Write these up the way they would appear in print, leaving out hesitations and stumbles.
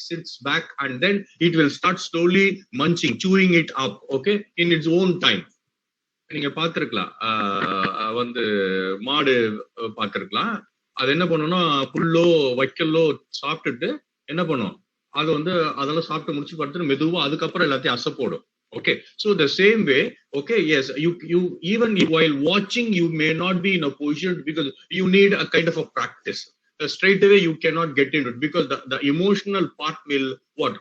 sits back, and then it will start slowly munching, chewing it up, okay, in its own time. நீங்க பார்த்திருக்கலாம், வந்து மாடு பார்த்திருக்கலாம். அது என்ன பண்ணும்னா புல்லோ வைக்கல்லோ சாப்பிட்டுட்டு என்ன பண்ணும், அது வந்து அதெல்லாம் சாப்பிட்டு முடிச்சு படுத்துட்டு மெதுவா அதுக்கப்புறம் எல்லாத்தையும் அசை போடும். Okay, so the same way, okay, yes, you even while watching you may not be in a position because you need a kind of a practice. Straight away you cannot get into it because the emotional part will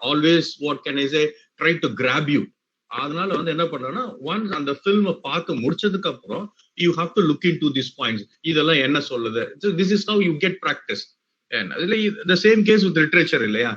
always, what can I say, try to grab you. அதனால வந்து என்ன பண்றேன்னா, once அந்த film பார்த்து முடிச்சதுக்கு அப்புறம் you have to look in to this points, இதெல்லாம் என்ன சொல்லுது. This is how you get practice. The same case with literature இல்லையா.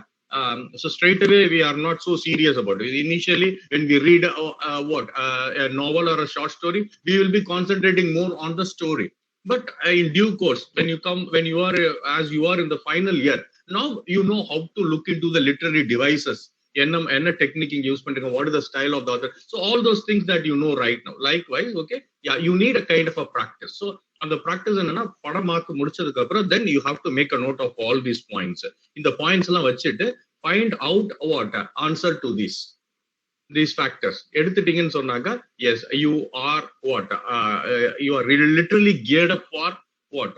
So straight away we are not so serious about it. Initially when we read a novel or a short story, we will be concentrating more on the story. But in due course, when you are as you are in the final year, now you know how to look into the literary devices. என்ன technique use பண்றீங்க, what is the style of the author. So all those things that you know right now. Likewise, okay, yeah, you need a kind of a practice. So அந்த practice என்னன்னா, படம் பார்த்து முடிச்சதுக்கு அப்புறம் then you have to make a note of all these points. இந்த points எல்லாம் வச்சிட்டு find out what answer to these factors எடுத்துட்டீங்கன்னு சொன்னாங்க, yes, you are you are literally geared up for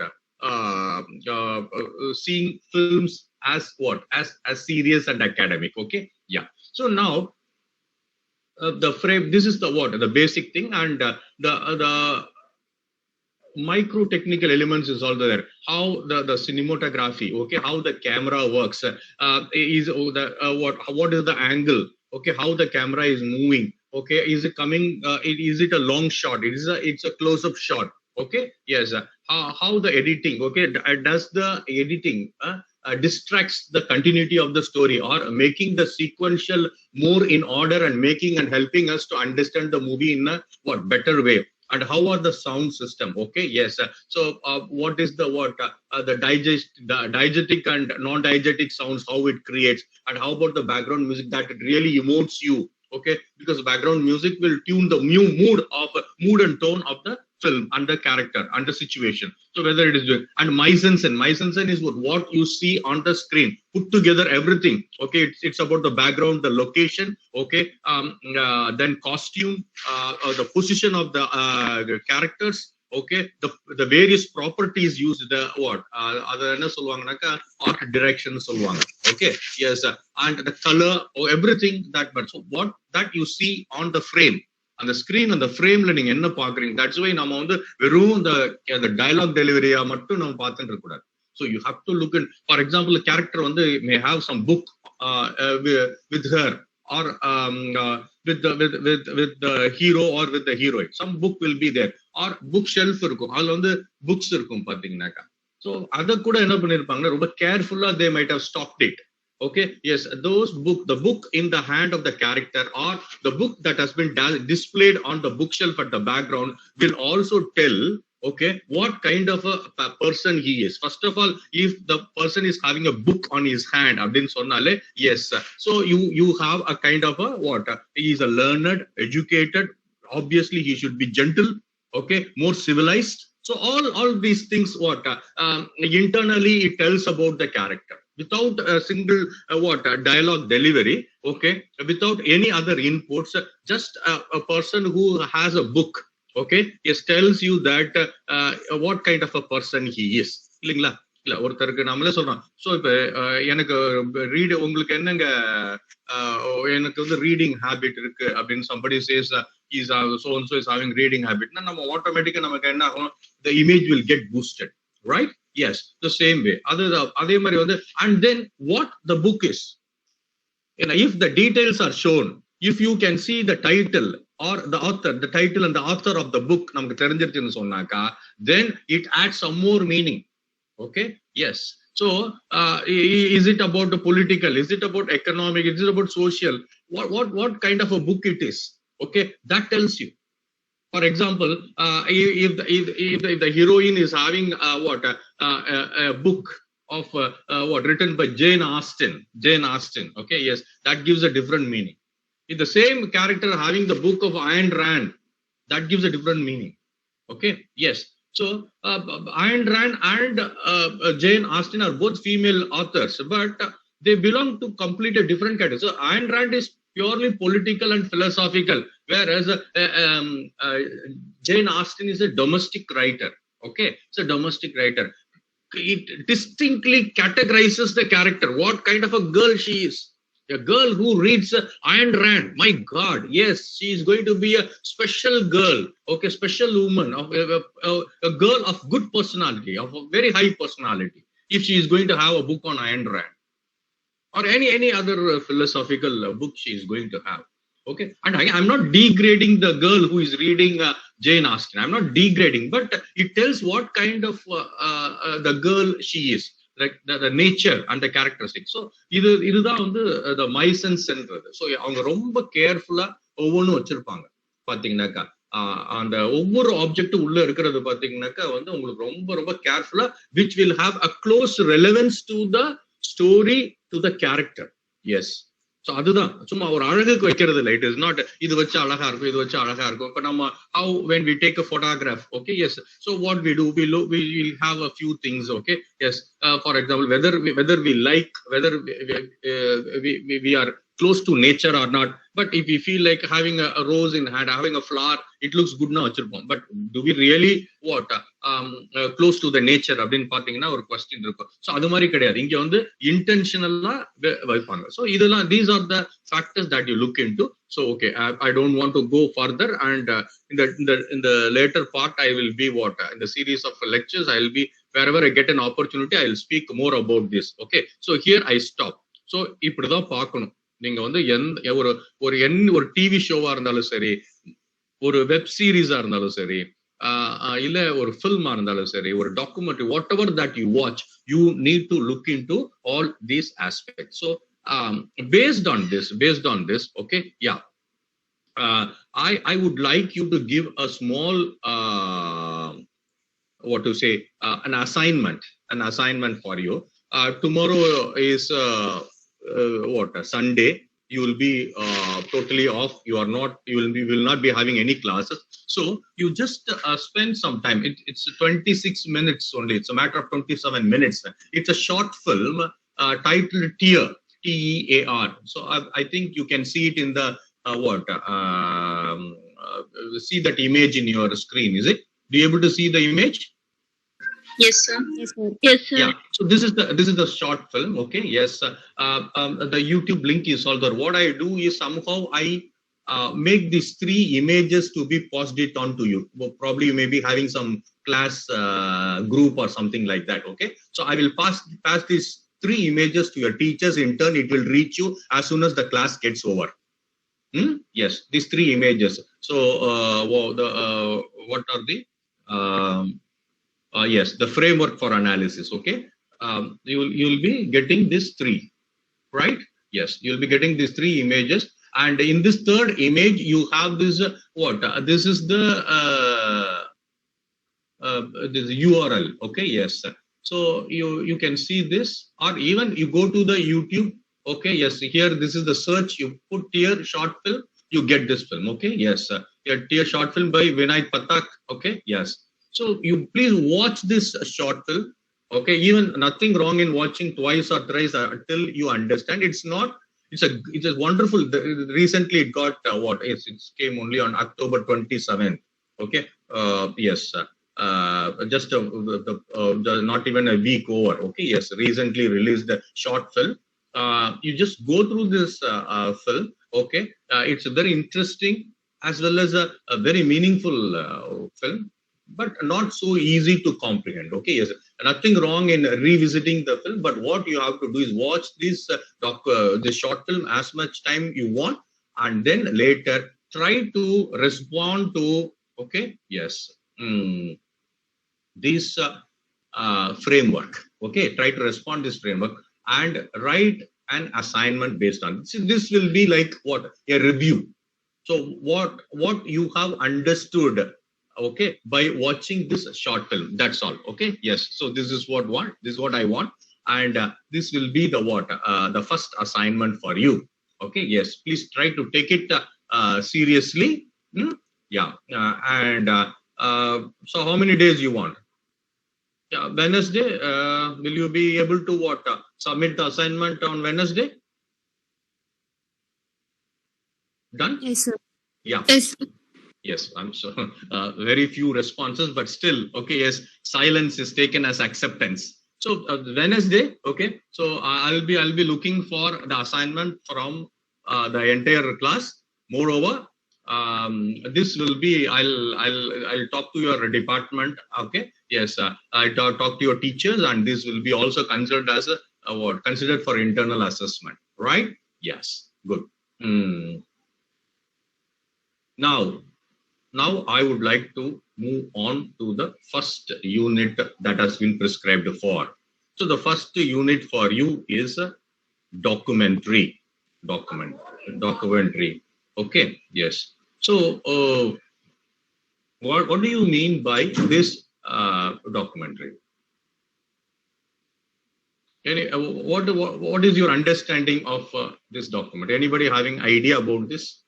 seeing films as as serious and academic. Okay, yeah. So now the frame, this is the basic thing, and the micro technical elements is all there. How the cinematography, okay, how the camera works, is what is the angle, okay, how the camera is moving, okay, is it coming, is it a long shot, it's a close up shot, okay, yes, how the editing, okay, does the editing distracts the continuity of the story, or making the sequential more in order and making and helping us to understand the movie in a better way. And how are the sound system, okay, yes, so what is the diegetic and non-diegetic sounds, how it creates, and how about the background music that it really emotes you, okay, because background music will tune the new mood and tone of the film and the character and the situation. So whether it is doing, and mise-en-scène is what you see on the screen, put together everything, okay, it's about the background, the location, okay, then costume, the position of the characters, okay, the various properties used, the அது என்ன சொல்வாங்கனாக்கா art direction சொல்வாங்க, okay, yes, and the color, everything that, but so what that you see on the frame, அந்த screen, அந்த ஃப்ரேம்ல நீங்க என்ன பாக்குறீங்க. That's why நம்ம வந்து வெறும் அந்த டயலாக் டெலிவரியா மட்டும் நம்ம பார்த்துட்டு இருக்க கூடாது. So you have to look in, for example, the character வந்து may have some book with her, or with the hero or with the heroine, some book will be there, or book shelf இருக்கும், அதுல வந்து books இருக்கும் பாத்தீங்கன்னாக்கா. So அத கூட என்ன பண்ணிருப்பாங்கன்னா, ரொம்ப கேர்ஃபுல்லா they might have stocked it. Okay, yes, the book in the hand of the character, or the book that has been displayed on the bookshelf at the background, will also tell, okay, what kind of a person he is. First of all, if the person is having a book on his hand, abdin sonnale, yes, so you have a kind of a he is a learned, educated, obviously he should be gentle, okay, more civilized. So all these things internally it tells about the character, without a single dialogue delivery, okay, without any other inputs, just a person who has a book, okay, it tells you that what kind of a person he is. இல்லைங்களா, இல்ல ஒருத்தருக்கு நம்மளே சொல்றோம். So இப்போ எனக்கு உங்களுக்கு என்னங்க, எனக்கு வந்து ரீடிங் ஹேபிட் இருக்கு அப்படின்னு somebody says so and so is having reading habit, நம்ம ஆட்டோமேட்டிக்கா நமக்கு என்ன ஆகும், the image will get boosted, right? Yes, the same way. அதே மாதிரி வந்து, and then what the book is, if the details are shown, if you can see the title or the author, the title and the author of the book நமக்கு தெரிஞ்சிருச்சுன்னு சொன்னாக்கா, then it adds some more meaning, okay, yes. So is it about the political, is it about economic, is it about social, what kind of a book it is, okay, that tells you. For example, if the heroine is having a book of written by Jane Austen, okay, yes, that gives a different meaning. If the same character having the book of Ayn Rand, that gives a different meaning, okay, yes. So Ayn Rand and Jane Austen are both female authors, but they belong to complete a different category. So Ayn Rand is purely political and philosophical, whereas Jane Austen is a domestic writer. Okay, it's a domestic writer. It distinctly categorizes the character, what kind of a girl she is. A girl who reads Ayn Rand, my God, yes, she is going to be a special girl, okay, special woman, of a girl of good personality, of a very high personality, if she is going to have a book on Ayn Rand or any other philosophical book she is going to have. Okay, and I'm not degrading the girl who is reading Jane Austen. I'm not degrading, but it tells what kind of the girl she is, like the nature and the characteristics. So இதுதான் வந்து the mise en scène. So அவங்க ரொம்ப கேர்ஃபுல்லா ஒவ்வொன்றும் வச்சிருப்பாங்க பாத்தீங்கன்னாக்கா. அந்த ஒவ்வொரு ஆப்ஜெக்ட் உள்ள இருக்கிறது பாத்தீங்கன்னாக்கா வந்து உங்களுக்கு ரொம்ப ரொம்ப கேர்ஃபுல்லா, which will have a close relevance to the story, to the character. Yes. So அதுதான் சும்மா ஒரு அழகுக்கு வைக்கிறது இல்லை. It is not இது வச்சு அழகா இருக்கும், இது வச்சு அழகா இருக்கும். இப்ப நம்ம how when we take a photograph, okay, yes, so what we do, we will have a few things, okay, yes, for example, whether we like, whether we are close to nature or not. But if we feel like having a rose in hand, having a flower, it looks good na vachirupom. But do we really what close to the nature அப்படினு பாத்தீங்கன்னா ஒரு question இருக்கும். So அது மாதிரி கிடையாது, இங்க வந்து இன்டென்ஷனலா வைப்பாங்க. சோ இதெல்லாம் these are the factors that you look into. So okay, I don't want to go further, and in the later part I will be in the series of lectures I will be, wherever I get an opportunity I will speak more about this. Okay, so here I stop. So இப்படிதான் பார்க்கணும். நீங்க வந்து ஒரு TV ஷோவா இருந்தாலும் சரி, ஒரு web சீரிஸா இருந்தாலும் சரி, இல்ல ஒரு ஃபில்மா இருந்தாலும் சரி, ஒரு documentary, what ever that you watch, you need to look in to all these aspect. So based on this, okay, yeah, I would like you to give a small what to say, an assignment for you. Tomorrow is Sunday. You will be totally off. You will not be having any classes. So you just spend some time. It's 26 minutes only. It's a matter of 27 minutes. It's a short film titled Tear, TEAR. So I think you can see it in the see that image in your screen. Is it? Do you able to see the image? Yes, sir. Yes, sir. Yes, sir. Yeah. So this is the short film. Okay. Yes. The YouTube link is all there. What I do is somehow I make these 3 images to be passed it on to you. Well, probably you may be having some class group or something like that. Okay. So I will pass these 3 images to your teachers. In turn, it will reach you as soon as the class gets over. Yes. These 3 images. So what are the yes, the framework for analysis. Okay, you'll be getting these 3, right? Yes, you'll be getting these 3 images, and in this 3rd image you have this this is the this URL. Okay, yes. So you can see this, or even you go to the YouTube. Okay, yes, here this is the search. You put Tear short film, you get this film. Okay, yes, Tear short film by Vinay Pathak. Okay, yes. So you please watch this short film. Okay, even nothing wrong in watching twice or thrice until you understand. It's a wonderful. Recently it got yes, it came only on October 27th. Okay, yes, just not even a week over. Okay, yes, recently released the short film. You just go through this film. Okay, it's very interesting as well as a very meaningful film, but not so easy to comprehend. Okay, yes, nothing wrong in revisiting the film, but what you have to do is watch this short film as much time you want, and then later try to respond to, okay, yes, this framework. Okay, try to respond this framework and write an assignment based on this. This will be like a review. So what you have understood, okay, by watching this short film. That's all. Okay, yes. So this is what I want, and this will be the first assignment for you. Okay, yes. Please try to take it seriously. Yeah. And so how many days you want? Yeah, Wednesday, will you be able to what? Submit the assignment on Wednesday? Done? Yes, sir. Yeah. Yes. Yes, I'm so very few responses, but still, okay, yes, silence is taken as acceptance. So Wednesday, okay, so I'll be looking for the assignment from the entire class. Moreover, this will be I'll talk to your department. Okay, yes, I talk to your teachers, and this will be also considered as a what considered for internal assessment, right? Yes, good. Hmm. Now. Now I would like to move on to the first unit that has been prescribed for. So the first unit for you is a documentary. Documentary. Okay. Yes. So what do you mean by this documentary? What is your understanding of this document? Anybody having idea about this?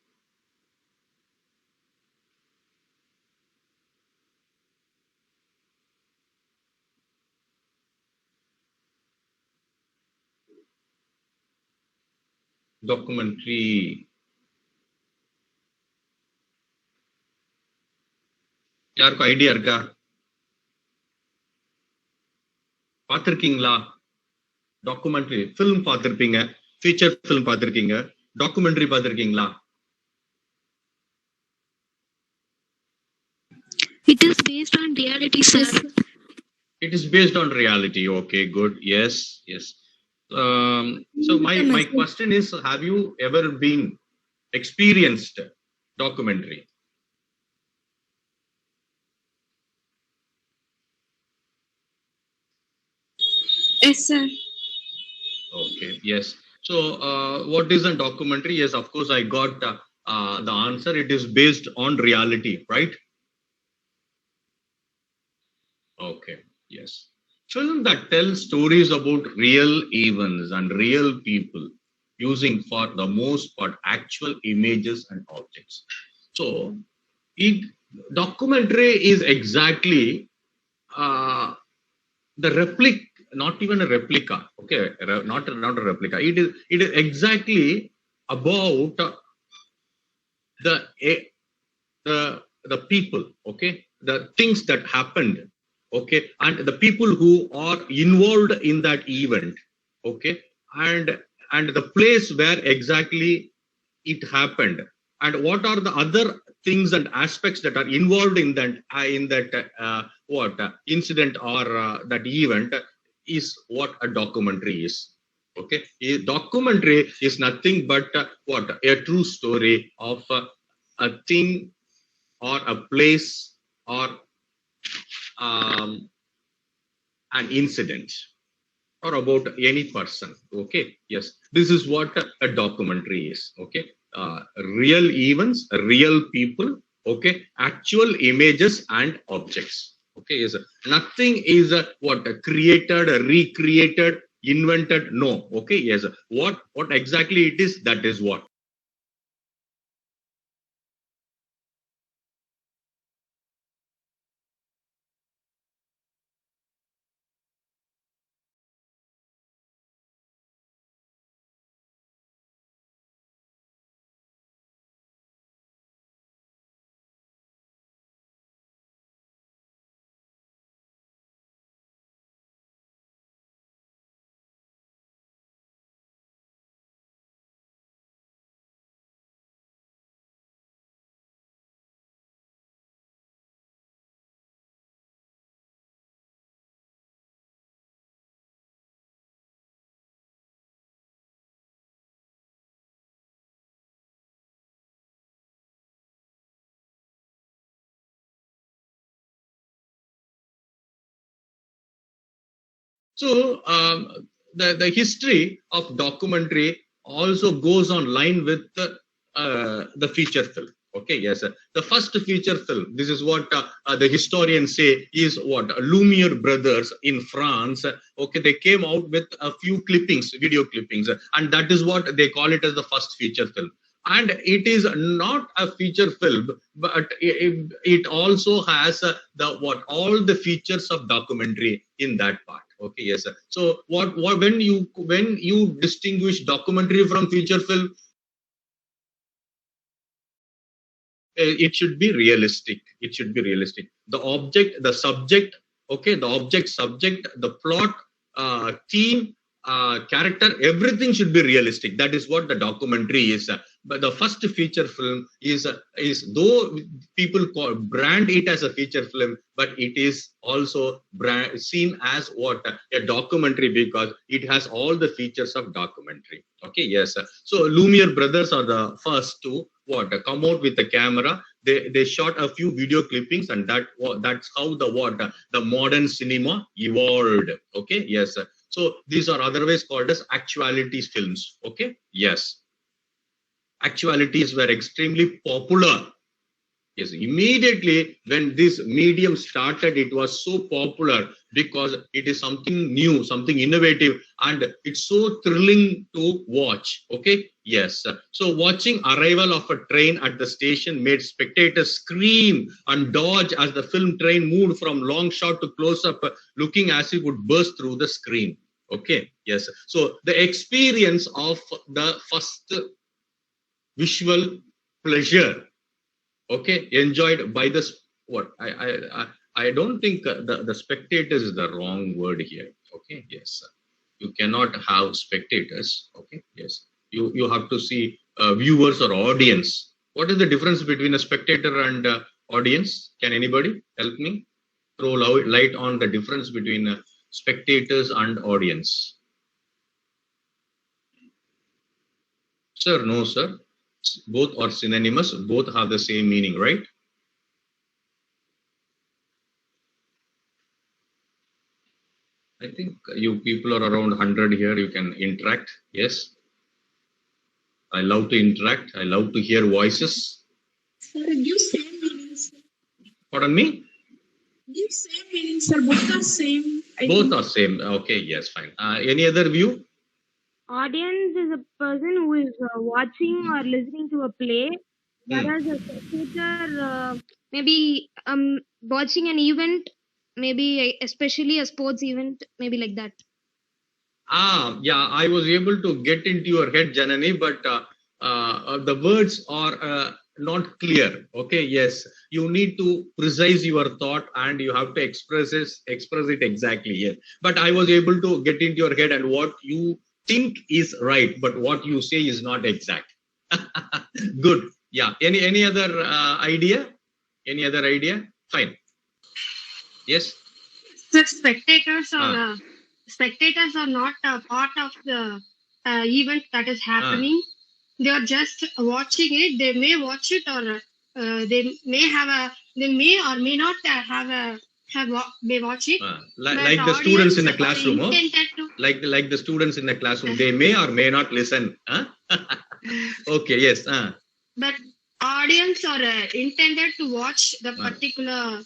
Documentary. யாருக்கும் idea இருக்கா? பார்த்திருக்கீங்களா? Documentary film பார்த்திருப்பீங்க, feature film பார்த்திருக்கீங்க, documentary பார்த்திருக்கீங்களா? It is based on reality, sir. It is based on reality. Okay, good. Yes, yes. So my question is, have you ever been experienced documentary? Yes, sir. Okay, yes. So what is a documentary? Yes, of course, I got the answer. It is based on reality, right? Okay, yes. Film that tells stories about real events and real people using for the most part actual images and objects. So it documentary is exactly the replica, not even a replica. Okay, not a replica. It is exactly about the the people, okay, the things that happened, okay, and the people who are involved in that event, okay, and the place where exactly it happened, and what are the other things and aspects that are involved in that what incident or that event is what a documentary is. Okay, a documentary is nothing but what a true story of a thing or a place or um, an incident or about any person. Okay, yes, this is what a documentary is. Okay, real events, real people, okay, actual images and objects. Okay, yes, nothing is what created, recreated, invented. No. Okay, yes, what exactly it is, that is what. So the history of documentary also goes on line with the feature film. Okay, yes, the first feature film. This is what the historians say is what Lumiere brothers in France. Okay, they came out with a few clippings, video clippings, and that is what they call it as the first feature film. and it is not a feature film, but it also has all the features of documentary in that part. Okay, yes, sir. So what when you distinguish documentary from feature film, it should be realistic. It should be realistic. The object, the subject, okay, the object, subject, the plot, theme, character, everything should be realistic. That is what the documentary is. But the first feature film is though people brand it as a feature film, but it is also seen as what a documentary, because it has all the features of documentary. Okay, yes. So Lumiere brothers are the first to come out with the camera. They shot a few video clippings, and that's how the modern cinema evolved. Okay, yes. So these are otherwise called as actualities films. Okay, yes. Actualities were extremely popular. Yes, immediately when this medium started, it was so popular because it is something new, something innovative, and it's so thrilling to watch. Okay, yes. So watching arrival of a train at the station made spectators scream and dodge as the film train moved from long shot to close up, looking as it would burst through the screen. Okay, yes. So the experience of the first visual pleasure, okay, enjoyed by the I don't think the spectators is the wrong word here. Okay, yes, you cannot have spectators. Okay, yes, you have to see viewers or audience. What is the difference between a spectator and audience? Can anybody help me throw light on the difference between spectators and audience? Sir, no, sir. Both are synonymous. Both have the same meaning, right? I think you people are around 100 here. You can interact. Yes. I love to interact. I love to hear voices. Sir, give same meanings. Pardon me? Give same meanings, sir. Both are same. Both are same. Okay. Yes. Fine. Any other view? Audience is a person who is watching or listening to a play, whereas a spectator maybe watching an event, maybe especially a sports event, maybe like that. Yeah, I was able to get into your head, Janani, but the words are not clear. Okay, yes, you need to precise your thought and you have to express it exactly. Yes, but I was able to get into your head, and what you think is right, but what you say is not exact. Good. Yeah. Any other idea? Any other idea? Fine. Yes. So spectators are not a part of the event that is happening. They are just watching it. They may watch it, or they may or may not may watch it. Like the students in the classroom. Like the students in the classroom, they may or may not listen. Okay. Yes. But audience are intended to watch the particular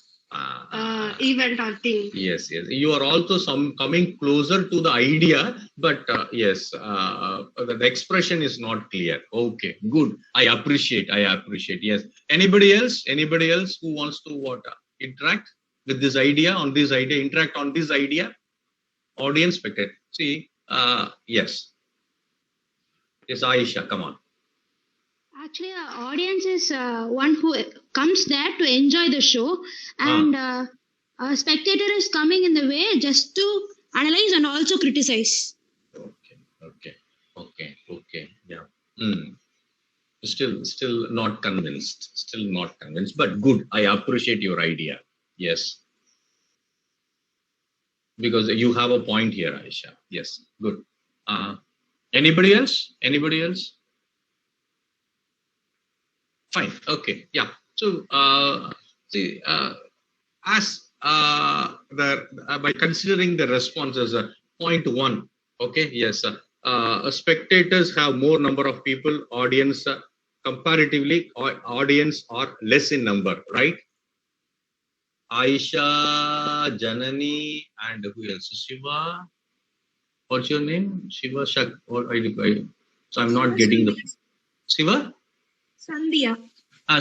event or thing. Yes, yes. You are also coming closer to the idea, but yes, the expression is not clear. Okay, good. I appreciate. Yes. Anybody else? Anybody else who wants to interact with this idea, on this idea, interact on this idea? Audience, spectator. See, yes. Yes, Aisha, come on. Actually, audience is one who comes there to enjoy the show, and a spectator is coming in the way just to analyze and also criticize. Okay. Yeah. Still not convinced. But good. I appreciate your idea. Yes. Because you have a point here, Aisha. Yes. Good. Anybody else? Fine. Okay. Yeah. So, see, as by considering the response as a point one, okay. Yes. Spectators have more number of people. Audience, comparatively, audience are less in number, right? Aisha, Janani, and who else? Shiva. What's your name? Shiva Shak. So I'm not getting the Shiva. Sandhya.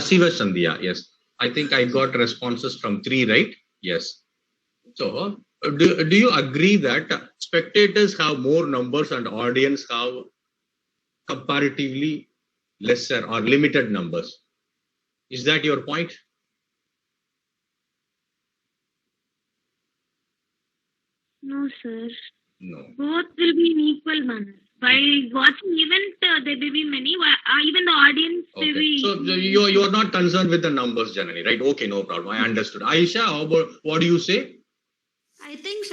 Shiva Sandhya, yes. I think I got responses from 3, right? Yes. So, do you agree that spectators have more numbers and audience have comparatively lesser or limited numbers? Is that your point? No, sir. No. Both will be in equal manner. While watching event, there will be many. Even the audience may Okay. be. So you are not concerned with the numbers generally, right? Okay, no problem. I understood. Aisha, how about what do you say? I think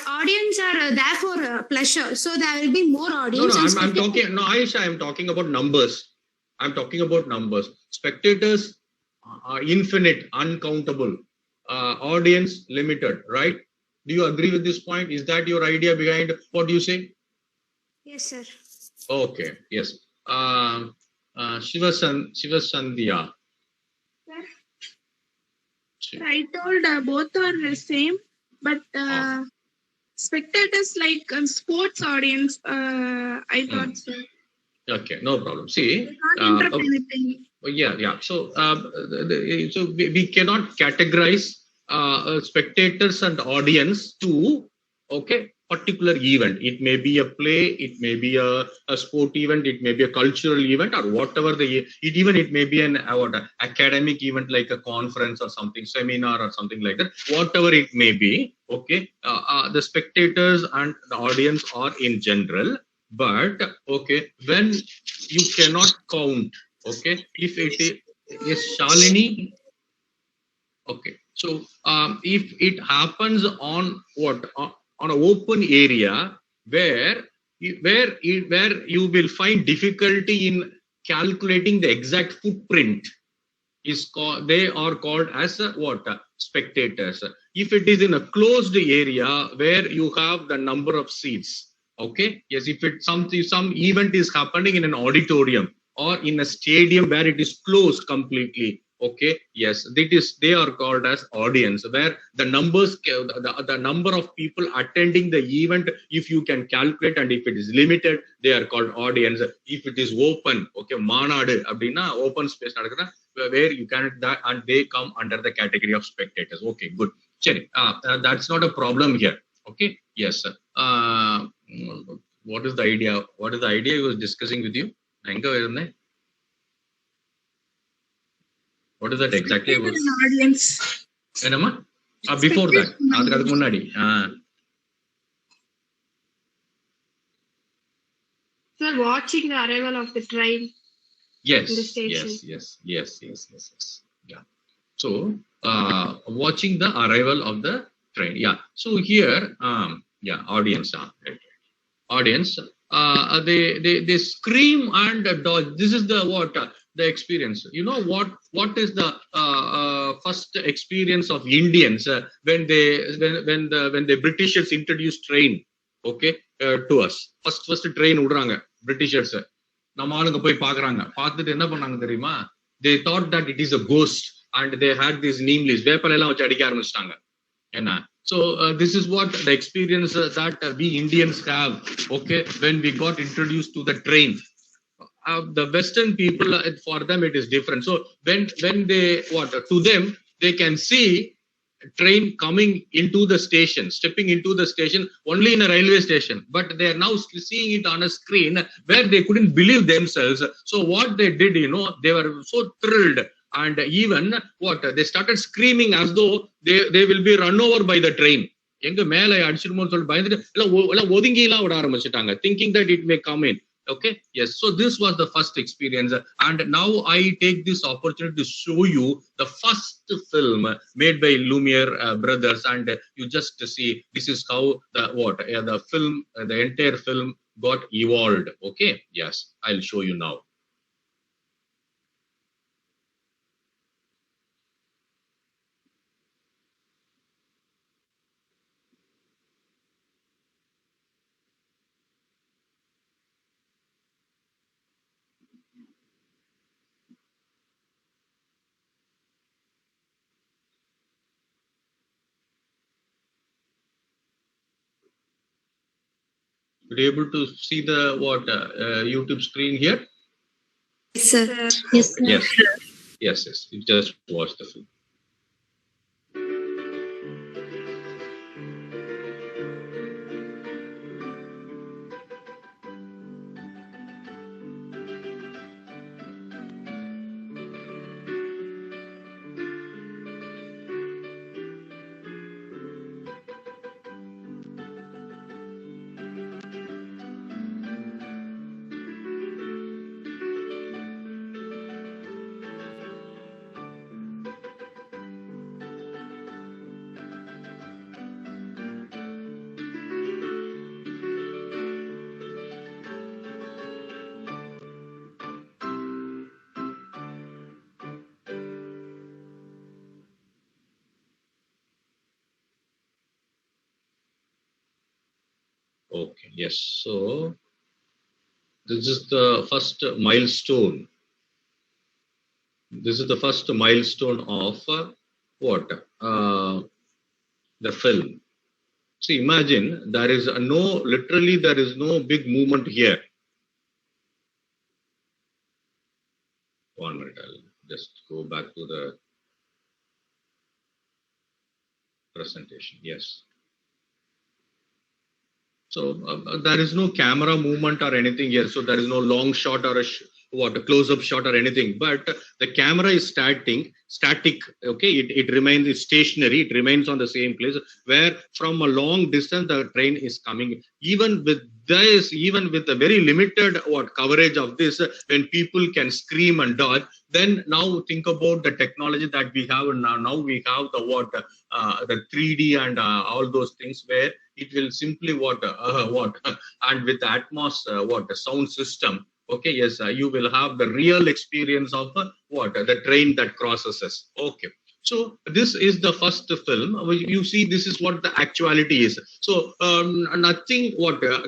audience are there for pleasure, so there will be more No, audience. no, and I'm talking. No, Aisha, I'm talking about numbers. I'm talking about numbers. Spectators are infinite, uncountable. Audience limited, right? Do you agree with this point? Is that your idea behind what do you say? Yes, sir. Okay, yes. Shiva Sandhya. I told both are the same, but spectators like sports audience. I thought so. Okay, no problem. See, They can't interrupt anything. yeah. So, so we cannot categorize spectators and audience to particular event. It may be a play, it may be a sport event, it may be a cultural event, or whatever it may be an academic event like a conference or something, seminar or something like that. Whatever it may be, the spectators and the audience are in general. But when you cannot count, if it is yes, Shalini. Okay, so if it happens on on an open area where you will find difficulty in calculating the exact footprint, is called, they are called as spectators. If it is in a closed area where you have the number of seats, yes, if it some event is happening in an auditorium or in a stadium where it is closed completely, yes, they are called as audience, where the number of people attending the event, if you can calculate, and if it is limited, they are called audience. If it is open, manadu abdina open space nadakra, where you can that, and they come under the category of spectators. Okay, good. Sure. That's not a problem here. Okay, yes. What is the idea? What is the idea I was discussing with you? What is that exactly? Spectator and audience. Enama? Before that, அதுக்கு முன்னாடி Sir, watching the arrival of the train. Yes, in the station. yes. Yeah. So, watching the arrival of the train. Yeah. So here, audience, audience. They scream and dodge. This is the the experience. You know what is the first experience of Indians when the Britishers introduced train, to us. First train விடுறாங்க Britishers. நம்ம ஆளுங்க போய் பாக்குறாங்க. பார்த்துட்டு என்ன பண்ணாங்க தெரியுமா? They thought that it is a ghost and they had these neem leaves. வேப்பலை எல்லாம் வச்சு அடிக்க ஆரம்பிச்சிட்டாங்க. என்ன? So this is what the experience that we Indians have, when we got introduced to the train. The Western people, for them it is different. So when they to them they can see train coming into the station, stepping into the station only in a railway station, but they are now seeing it on a screen where they couldn't believe themselves. So what they did, they were so thrilled, and even they started screaming as though they will be run over by the train. எங்க மேல அடிச்சிடுமோன்னு சொல்லி பயந்துட்டு எல்லாம் ஒதுங்கி எல்லாம் விட ஆரம்பிச்சிட்டாங்க, thinking that it may come in. Yes, so this was the first experience, and now I take this opportunity to show you the first film made by Lumiere brothers, and you just see this is how the film, the entire film got evolved. Yes, I'll show you now. You're able to see the YouTube screen here? Sir. Yes, sir. Yes, yes. You just watch the film. Okay, yes. So this is the first milestone. This is the first milestone of what? The film. See, imagine there is literally there is no big movement here. One minute, I'll just go back to the presentation. Yes. So there is no camera movement or anything here. So there is no long shot or a close-up shot or anything. But the camera is static. Okay, it remains stationary. It remains on the same place. Where from a long distance the train is coming. Even with the very limited coverage of this, when people can scream and dodge, then now think about the technology that we have now. Now we have the 3D and all those things where it will simply and with the Atmos sound system. Okay, yes, you will have the real experience of the train that crosses us. Okay. So this is the first film. You see, this is what the actuality is. So nothing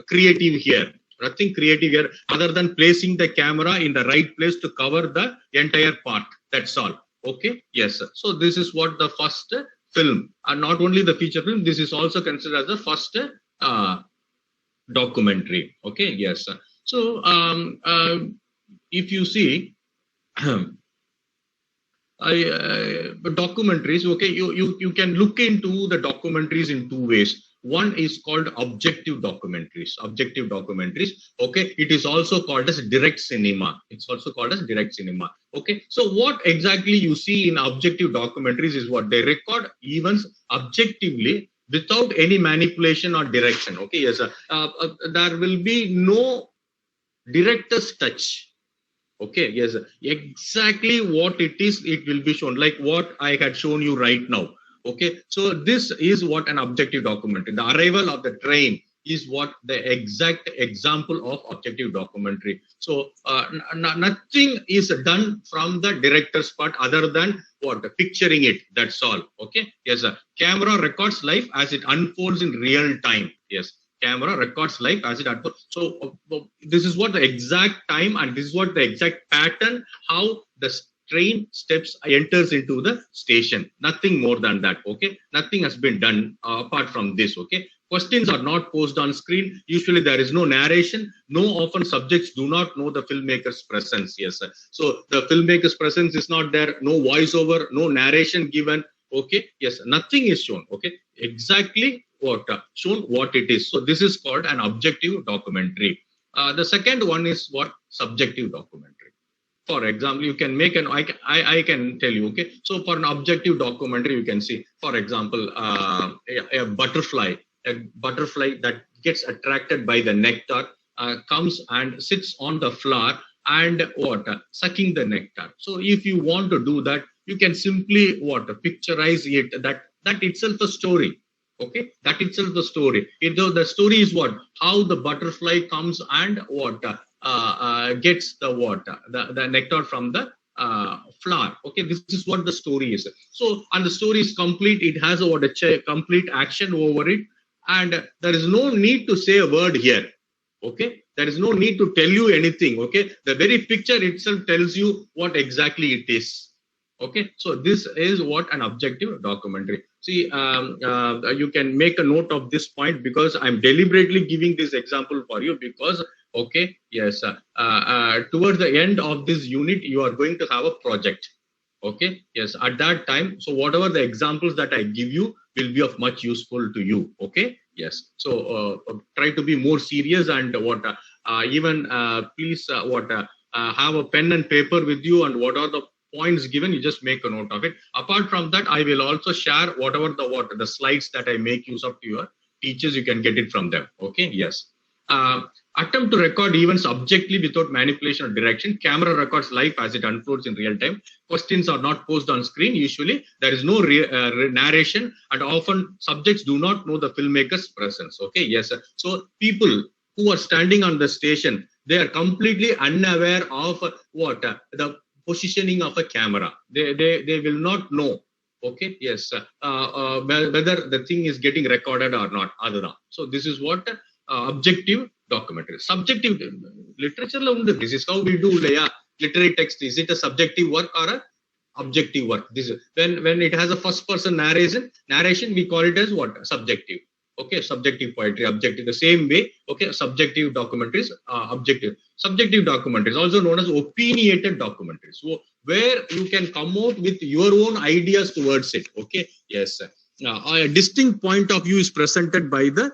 creative here. Nothing creative here other than placing the camera in the right place to cover the entire part. That's all. Okay. Yes. So this is what the first film, and not only the feature film. This is also considered as the first documentary. Okay. Yes. So if you see. Documentaries, okay, you can look into the documentaries in two ways. One is called objective documentaries. Okay, it is also called as direct cinema. Okay, so what exactly you see in objective documentaries is what they record events objectively without any manipulation or direction. Okay, yes, there will be no director's touch. Okay, yes, exactly what it is, it will be shown, like what I had shown you right now. Okay, so this is what an objective documentary. The arrival of the train is what the exact example of objective documentary. So nothing is done from the director's part other than picturing it. That's all. Okay, yes, camera records life as it unfolds in real time. Yes. Camera records life as it unfolds. So this is what the exact time and this is what the exact pattern, how the train enters into the station. Nothing more than that. Okay, nothing has been done apart from this. Okay, questions are not posed on screen. Usually there is no narration. Often subjects do not know the filmmaker's presence. Yes, so the filmmaker's presence is not there. No voiceover, no narration given. Okay, yes, nothing is shown. Okay, exactly shown what it is. So this is called an objective documentary. The second one is what subjective documentary. For example, you can make I can tell you. Okay, so for an objective documentary, you can see, for example, a butterfly that gets attracted by the nectar comes and sits on the flower and sucking the nectar. So if you want to do that, you can simply picturize it. That itself a story. Okay, that itself the story. The story is how the butterfly comes and gets the nectar from the flower. Okay, this is what the story is. So, and the story is complete. It has a complete action over it, and there is no need to say a word here. Okay, there is no need to tell you anything. Okay, the very picture itself tells you what exactly it is. Okay, so this is what an objective documentary. See, you can make a note of this point because I'm deliberately giving this example for you because Okay, yes. Towards the end of this unit, you are going to have a project. Okay, yes. At that time, so whatever the examples that I give you will be of much useful to you. Okay, yes. So try to be more serious and even please have a pen and paper with you, and what are the points given, you just make a note of it. Apart from that, I will also share whatever the slides that I make use of to your teachers. You can get it from them. Okay, yes. Attempt to record events objectively without manipulation or direction. Camera records life as it unfolds in real time. Questions are not posed on screen. Usually, there is no narration, and often subjects do not know the filmmaker's presence. Okay, yes. So people who are standing on the station, they are completely unaware of the positioning of a camera. They will not know. Okay, yes, whether the thing is getting recorded or not. So this is what objective documentary. Subjective literature, this is how we do literary text. Is it a subjective work or a objective work? This is when it has a first person narration, we call it as what? Subjective. Okay, subjective poetry, objective. The same way, okay, subjective documentaries, objective. Subjective documentaries, also known as opinionated documentaries, so where you can come out with your own ideas towards it. Okay, yes. A distinct point of view is presented by the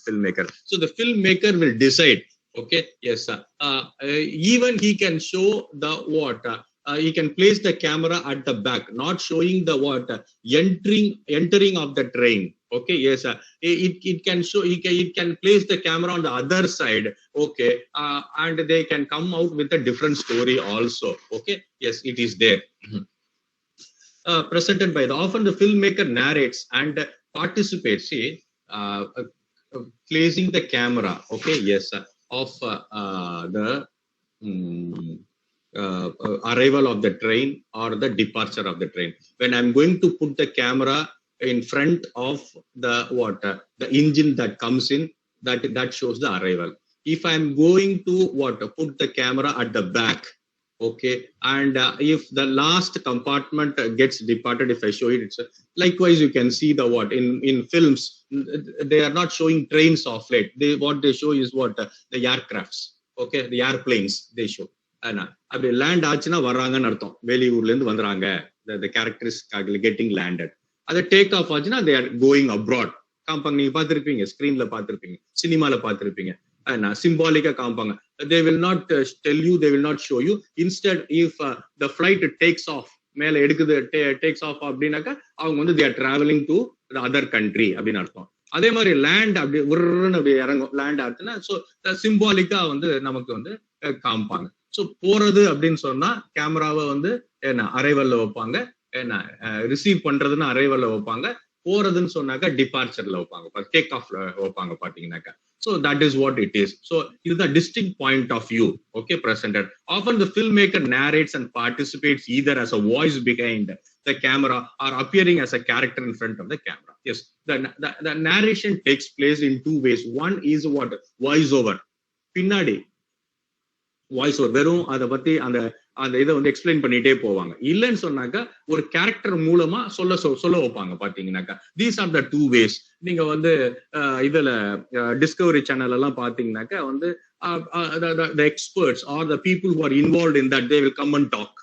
filmmaker. So the filmmaker will decide. Okay, yes. Even he can show the he can place the camera at the back, not showing the entering of the train. Okay, yes. It can show. It can place the camera on the other side. Okay, and they can come out with a different story also. Okay, yes, it is there. Presented by often the filmmaker narrates and participates. See, placing the camera. Okay, yes, of the arrival of the train or the departure of the train. When I'm going to put the camera in front of the engine that comes in, that shows the arrival. If I'm going to put the camera at the back, okay, and if the last compartment gets departed, if I show it, it's likewise you can see the in films they are not showing trains of late. What they show is the aircrafts, okay, the airplanes they show. அப்படி land ஆச்சுன்னா வர்றாங்கன்னு அர்த்தம். வெளியூர்ல இருந்து வந்துறாங்க, the characters getting landed. அது take off ஆச்சுன்னா they are going abroad. காம்பாங்க, நீங்க பார்த்திருப்பீங்க, ஸ்கிரீன்ல பார்த்திருப்பீங்க, சினிமால பார்த்திருப்பீங்க. Symbolica காம்பாங்க. They will not tell you, they will not show you. Instead, if the flight takes off, மேல எடுக்குது, takes off அப்படின்னாக்கா அவங்க they are traveling to the other country அப்படின்னு அர்த்தம். அதே மாதிரி லேண்ட் அப்படி அப்படி இறங்கும், லேண்ட் ஆச்சுன்னா ஸோ சிம்பாலிக்கா நமக்கு காமிப்பாங்க. ஸோ போறது அப்படின்னு சொன்னா கேமராவை அரைவல்ல வைப்பாங்க, ரிசீவ் பண்றதுன்னு அரைவல்ல வைப்பாங்க, போறதுன்னு சொன்னாக்கா டிபார்ச்சர்ல வைப்பாங்க, டேக் ஆஃப்ல வைப்பாங்க பாத்தீங்கன்னாக்கா. So that is what it is. So it is a distinct point of view, okay, presented. Often the filmmaker narrates and participates either as a voice behind the camera or appearing as a character in front of the camera. Yes, the narration takes place in two ways. One is voice over. Pinnadi voice over வெறும் அதை பத்தி அந்த இதை explain பண்ணிட்டே போவாங்க. இல்லைன்னு சொன்னாக்கா ஒரு கேரக்டர் மூலமா சொல்ல வைப்பாங்க பாத்தீங்கன்னாக்கா. These are the two ways. நீங்க இதுல டிஸ்கவரி சேனல் எல்லாம் பாத்தீங்கன்னாக்கா the experts or the people who are involved in that, they will come and talk.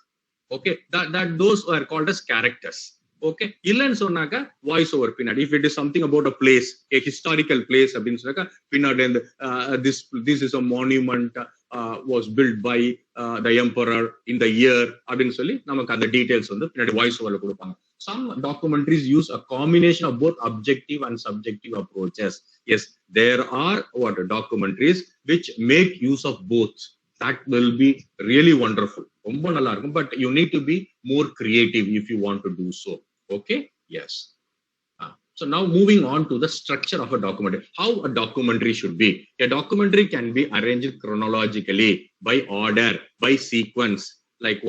Okay, that those are called as characters. Okay, இல்லைன்னு சொன்னாக்கா வாய்ஸ் ஓவர் பின்னாடி. If it is something about a place, a historical place அப்படின்னு சொன்னாக்கா பின்னாடி this is a monument was built by the emperor in the year அப்படின்னு சொல்லி நமக்கு அந்த டீடைல்ஸ் பின்னாடி வாய்ஸ் ஓவர்ல கொடுப்பாங்க. Some documentaries use a combination of both objective and subjective approaches. Yes, there are documentaries which make use of both. That will be really wonderful. ரொம்ப நல்லா இருக்கும். But you need to be more creative if you want to do so. Okay, yes. So now moving on to the structure of a documentary. How a documentary should be. A documentary can be arranged chronologically, by order, by sequence, like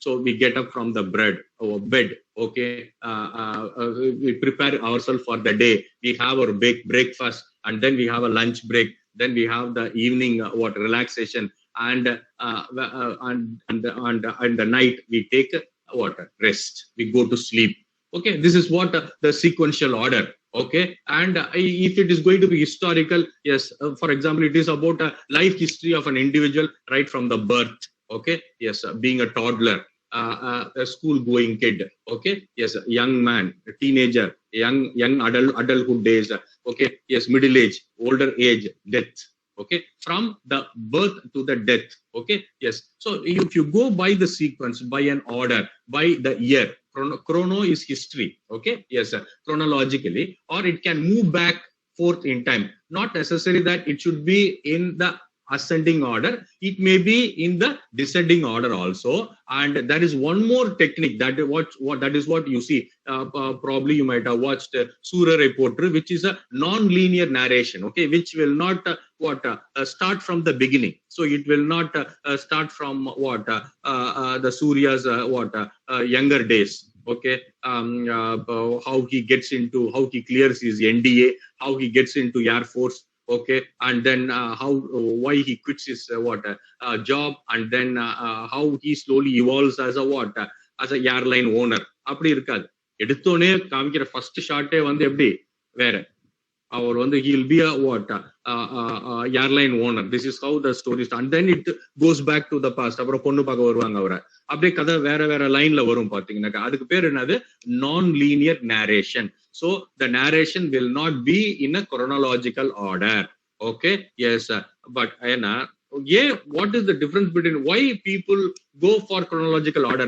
so we get up from the bed, okay, we prepare ourselves for the day, we have our breakfast, and then we have a lunch break, then we have the evening relaxation, and the night we take rest, we go to sleep. Okay, this is the sequential order. Okay, and if it is going to be historical, yes, for example, it is about a life history of an individual right from the birth. Okay, yes, being a toddler, a school going kid. Okay, yes, a young man, a teenager, young adulthood days. Okay, yes, middle age, older age, death. Okay, from the birth to the death. Okay, yes. So if you go by the sequence, by an order, by the year, chrono is history. Okay, yes, chronologically, or it can move back forth in time. Not necessary that it should be in the ascending order. It may be in the descending order also. And there is one more technique that is what you see. Probably you might have watched Surare Potru, which is a non-linear narration. Okay, which will not start from the beginning. So it will not start from the Surya's younger days. Okay, how he clears his NDA, how he gets into Air Force. Okay, and then why he quits his job, and then how he slowly evolves as a airline owner. அப்படி இருக்காது. எடுத்தோனே காமிக்கிற first ஷாட்டே வந்து எப்படி வேற. அவர் வந்து he'll be a airline owner. This is how the story starts. And then it goes back to the past. அப்புறம் பொண்ணு பார்க்க வருவாங்க அவரை. அப்படியே கதை வேற லைன்ல வரும் பாத்தீங்கன்னாக்கா. அதுக்கு பேர் என்னது? Non-linear narration. So the narration will not be in a chronological order. Okay, yes, but what is the difference between why people go for chronological order?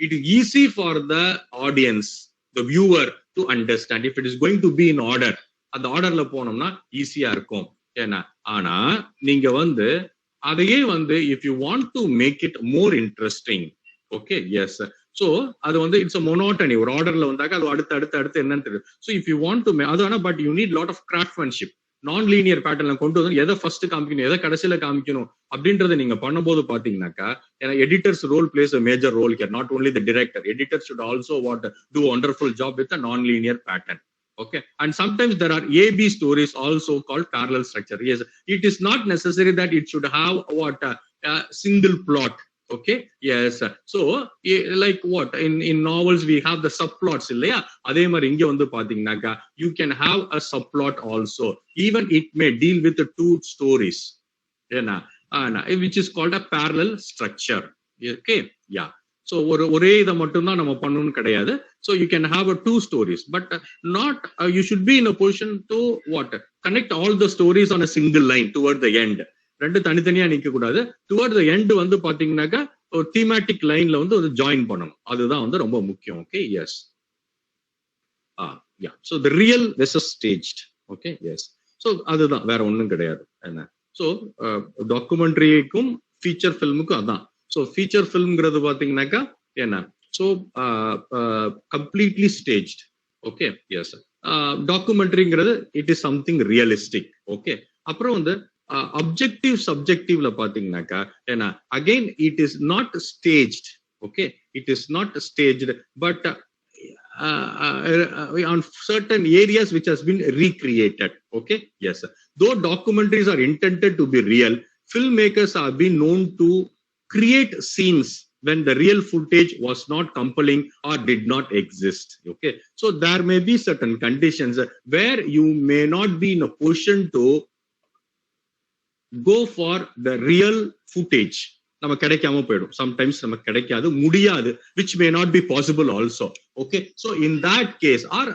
It is easy for the audience, the viewer, to understand. If it is going to be in order, அந்த ஆர்டர்ல போனோம்னா ஈஸியா இருக்கும். ஏன்னா ஆனா நீங்க வந்து அதையே வந்து if you want to make it more interesting, okay, yes, so அது வந்து இட்ஸ் a monotony. ஒரு ஆர்டர்ல வந்தாக்க அது அடுத்து என்னன்னு தெரியும். So if you want to அது ஆனா but you need lot of craftsmanship. Nonlinear பேட்டர்ல கொண்டு வந்து எதை ஃபர்ஸ்ட் காமிக்கணும், எதை கடைசியில காமிக்கணும் அப்படின்றத நீங்க பண்ணும்போது பாத்தீங்கன்னாக்கா, ஏன்னா editors role plays a major role here. Not only the director, editors should also do a wonderful job with a non-linear pattern. Okay, and sometimes there are AB stories also called parallel structure. Yes, it is not necessary that it should have a single plot. Okay, yes, so like in novels we have the subplots illaya, adhe mari inge vandu pathina you can have a subplot also. Even it may deal with the two stories, which is called a parallel structure. Okay, yeah. So ஒரே இதை மட்டும் தான் நம்ம பண்ணணும்னு கிடையாது. So you can have two stories, but not you should be in a position to connect all the stories on a single line toward the end. ரெண்டு தனித்தனியா நிக்க கூடாது. டுவர்ட் த எண்ட் வந்து பாத்தீங்கன்னாக்கா ஒரு தீமேட்டிக் லைன்ல வந்து ஒரு ஜாயின் பண்ணணும். அதுதான் வந்து ரொம்ப முக்கியம். Okay, yes, yeah. So the real versus staged. Okay, yes. So அதுதான், வேற ஒன்றும் கிடையாது. என்ன, ஸோ டாக்குமெண்ட்ரிக்கும் ஃபீச்சர் ஃபில்முக்கும் அதான். ஸோ ஃபீச்சர் ஃபில்ம்ங்கிறது பாத்தீங்கன்னாக்கா என்ன, so completely staged. Okay, yes. டாக்குமெண்ட்ரிங்கிறது it is something realistic. Okay, அப்புறம் வந்து objective subjectively pathina ena again it is not staged. Okay, it is not staged, but on certain areas which has been recreated. Okay, yes, though documentaries are intended to be real, filmmakers have been known to create scenes when the real footage was not compelling or did not exist. Okay, so there may be certain conditions where you may not be in a position to go for the real footage. நம்ம கிடைக்காம போயிடும். Sometimes நமக்கு கிடைக்காது, முடியாது, which may not be possible also. Okay, so in that case or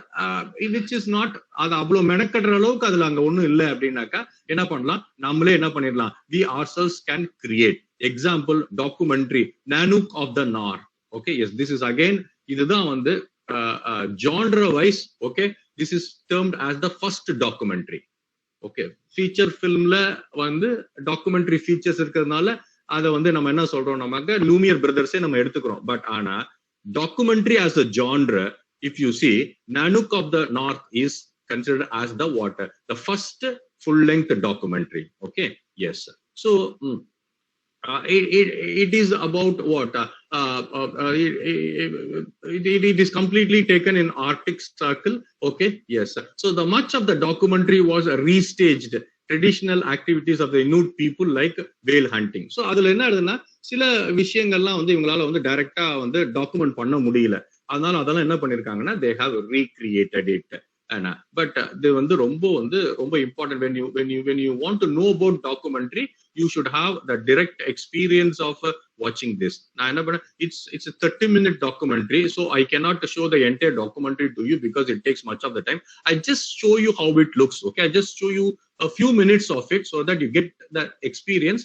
which is not அது அவ்வளவு மெனக்கடுற அளவுக்கு அதுல அங்க ஒண்ணும் இல்லை அப்படின்னாக்கா என்ன பண்ணலாம், நம்மளே என்ன பண்ணிடலாம், we ourselves can create. Example, documentary Nanook of the North. Okay, yes, this is again இதுதான் வந்து genre wise. Okay, this is termed as the first documentary. Okay, feature ஃபிலிம்ல வந்து டாக்குமெண்ட்ரி ஃபீச்சர்ஸ் இருக்கிறதுனால அதை வந்து நம்ம என்ன சொல்றோம், நமக்கு லூமியர் பிரதர்ஸே நம்ம எடுத்துக்கிறோம். பட் ஆனா documentary as a genre, if you see, Nanook of the North is considered as the first full length documentary. Okay, yes. So it is about it is completely taken in Arctic Circle. Okay, yes. So the much of the documentary was restaged traditional activities of the Inuit people like whale hunting. So அதுல என்ன ஆகுதுன்னா, சில விஷயங்கள்லாம் வந்து இவங்களால வந்து டைரக்டா வந்து டாக்குமெண்ட் பண்ண முடியல. அதனால அதெல்லாம் என்ன பண்ணிருக்காங்கன்னா, they have recreated it. but they வந்து ரொம்ப important when you want to know about documentary, you should have the direct experience of watching this. நான் என்ன பண்ண, it's a 30-minute documentary, so I cannot show the entire documentary to you because it takes much of the time. I just show you how it looks. Okay, I just show you a few minutes of it so that you get that experience.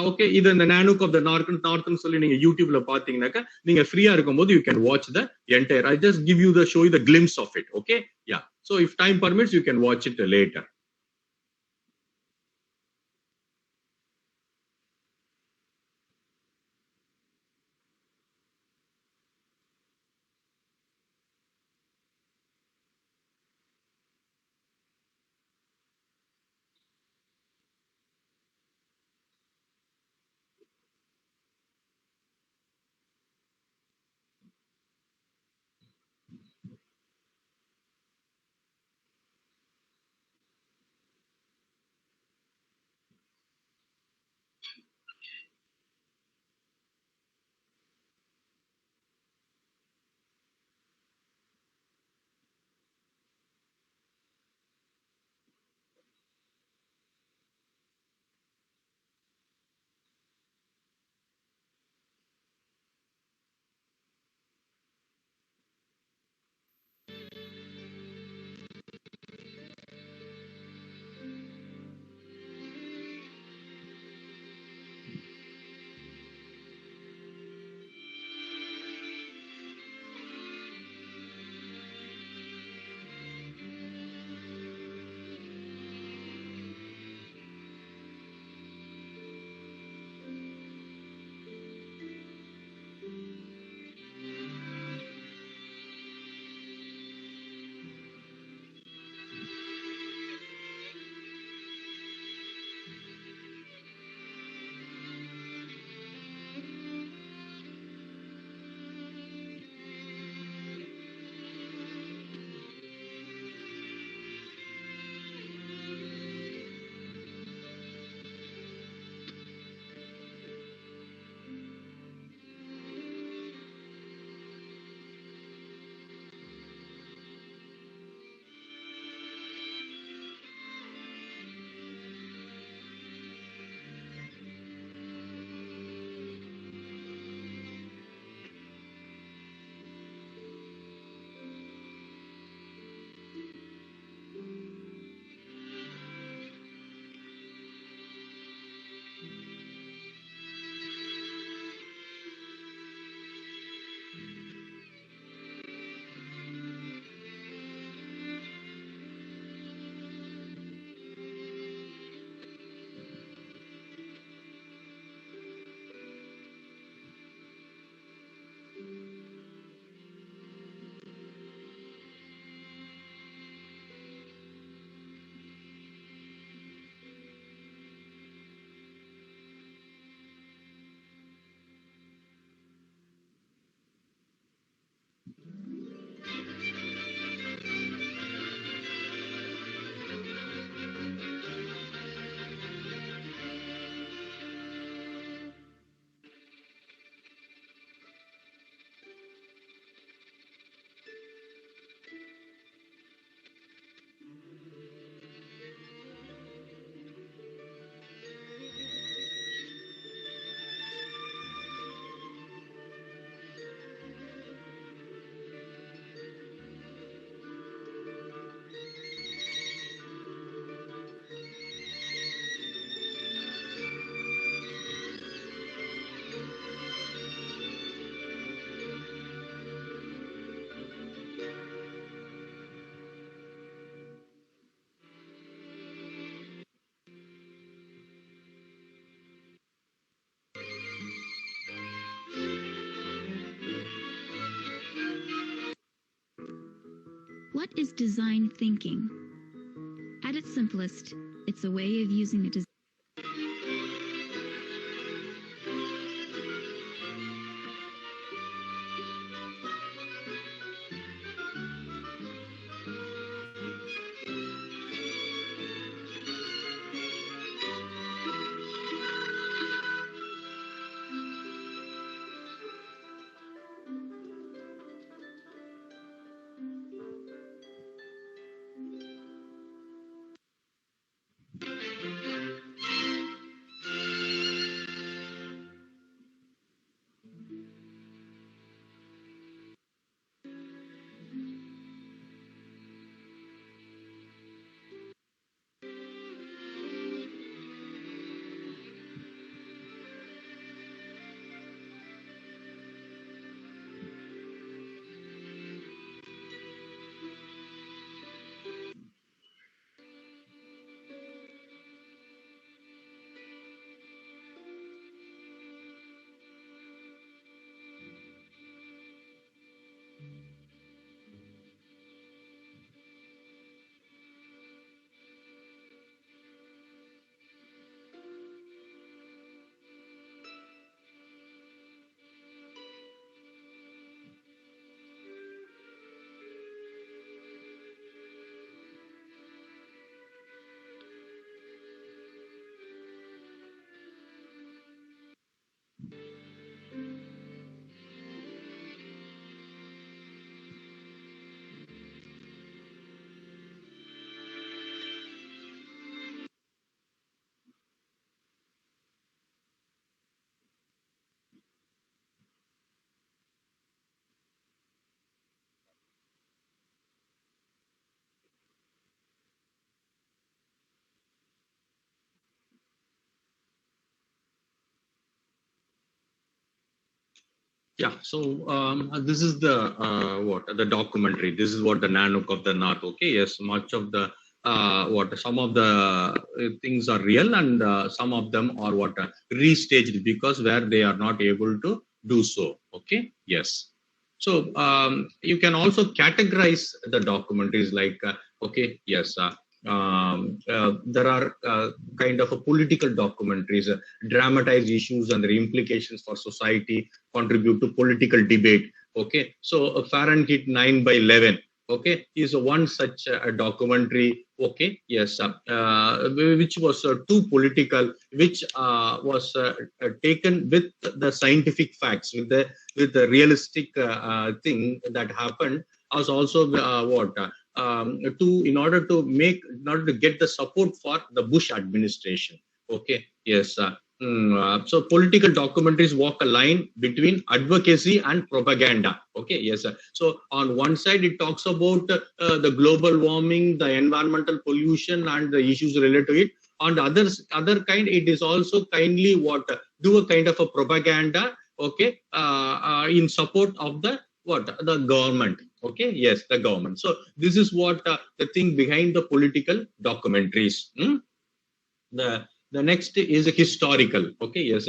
Okay, இது இந்த நானுக் of the நார்த்னு சொல்லி நீங்க யூடியூப்ல பாத்தீங்கன்னாக்கா நீங்க ஃப்ரீயா இருக்கும்போது you can watch the entire. I just give you the show the glimpse of it. Okay, yeah, so if time permits you can watch it later. What is design thinking? At its simplest, it's a way of using a design. Yeah, so this is the what the documentary. This is what the Nanook of the North. Okay, yes, much of the what some of the things are real, and some of them are what restaged because where they are not able to do so. Okay, yes. So you can also categorize the documentaries like okay, yes. There are kind of a political documentaries, dramatize issues and their implications for society, contribute to political debate. Okay, so Fahrenheit 9/11. Okay, is one such documentary. Okay, yes, which was too political, which was taken with the scientific facts, with the realistic thing that happened. Was also what in order to get the support for the Bush administration. Okay, yes. So political documentaries walk a line between advocacy and propaganda. Okay, yes. So on one side, it talks about the global warming, the environmental pollution, and the issues related to it. On the other kind, it is also kindly what do a kind of a propaganda. Okay, in support of the government. Okay, yes, the government. So this is what the thing behind the political documentaries. The next is historical. Okay, yes,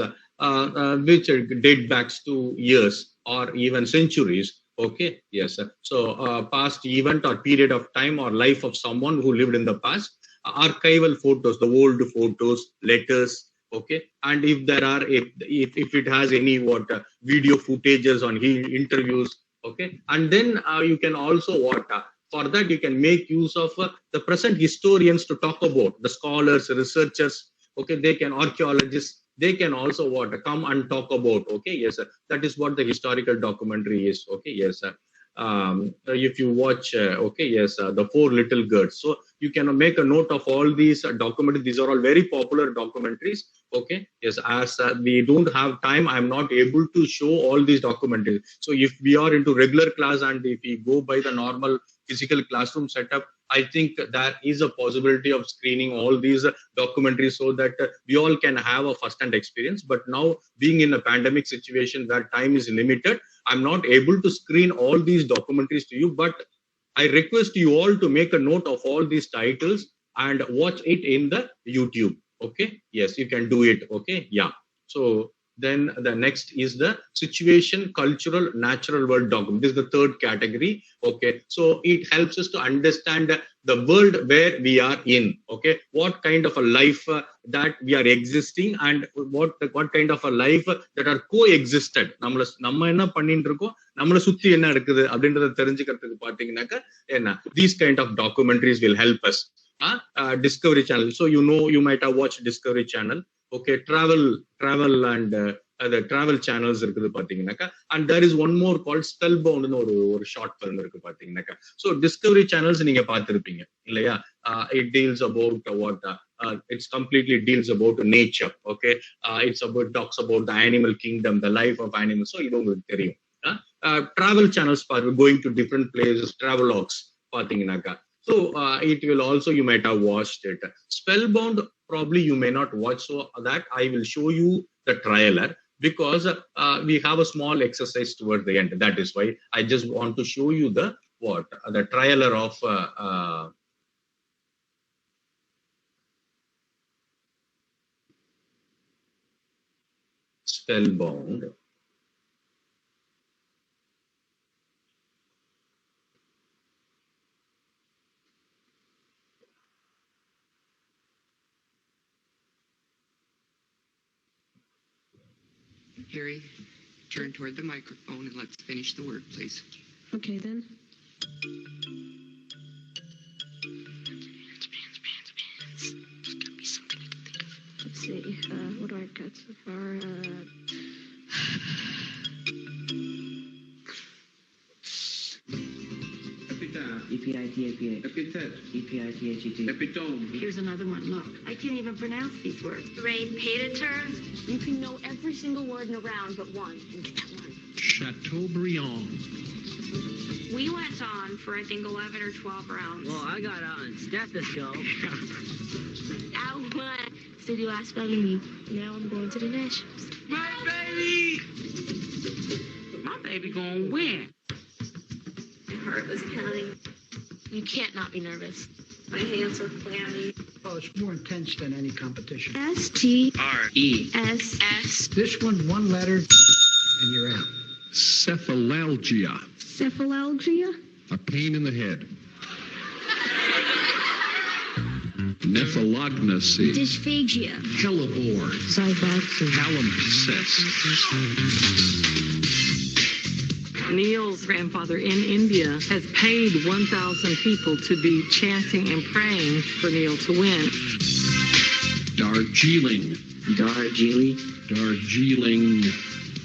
which date back to years or even centuries. Okay, yes. So past event or period of time or life of someone who lived in the past. Archival photos, the old photos, letters. Okay, and if there are if it has any video footages on interviews. Okay, and then you can also for that you can make use of the present historians to talk about the scholars, researchers. Okay, they can archaeologists. They can also come and talk about. Okay, yes, that is what the historical documentary is. Okay, yes. If you watch, okay, yes, the Four Little Girls. So you can make a note of all these documentaries. These are all very popular documentaries. Okay, yes, as we don't have time, I'm not able to show all these documentaries. So if we are into regular class and if we go by the normal physical classroom setup, I think there is a possibility of screening all these documentaries so that we all can have a first-hand experience. But now, being in a pandemic situation where time is limited, I'm not able to screen all these documentaries to you. But I request you all to make a note of all these titles and watch it in the YouTube. Okay, yes, you can do it. Okay, yeah. So then the next is the situation, cultural, natural world document. This is the third category. Okay, so it helps us to understand the world where we are in. Okay, what kind of a life that we are existing and what kind of a life that are coexisted. நம்ம என்ன பண்ணிட்டு இருக்கோம், நம்மள சுத்தி என்ன இருக்குது அப்படின்றத தெரிஞ்சுக்கிறதுக்கு பாத்தீங்கன்னாக்க என்ன these kind of documentaries will help us. Discovery Channel. So you might have watched Discovery Channel. Okay, travel and the travel channels இருக்குது பாத்தீங்கன்னாக்கா, and there is one more called Spellbound னு ஒரு ஷார்ட் ஃபிலிம் இருக்கு பாத்தீங்கன்னாக்கா. So Discovery Channels நீங்க பார்த்திருப்பீங்க இல்லையா? It deals about it's completely deals about nature. Okay, it's about talks about the animal kingdom, the life of animals. So travel channels for going to different places, travelogues. So it will also, you might have watched it. Spellbound, probably you may not watch, so that I will show you the trailer, because we have a small exercise toward the end. That is why I just want to show you the trailer of Spellbound. Harry, turn toward the microphone and let's finish the word, please. Okay then. Let's see. What do I got so far? Epitome. Here's another one. Look, I can't even pronounce these words. Predator. You can know every single word in a round but one. And get that one. Chateaubriand. We went on for, I think, 11 or 12 rounds. Well, I got on stethoscope. I won City Last Spelling Bee. Now I'm going to the Nationals. My baby! My baby gonna win. My heart was pounding. You can't not be nervous. My hands were clammy. Oh, it's more intense than any competition. S-T-R-E-S-S. This one letter, and you're out. Cephalalgia. Cephalalgia? A pain in the head. Nephalognacy. Dysphagia. Hellebore. Palimpsest. Neil's grandfather in India has paid 1,000 people to be chanting and praying for Neil to win. Darjeeling. Darjeeling. Darjeeling.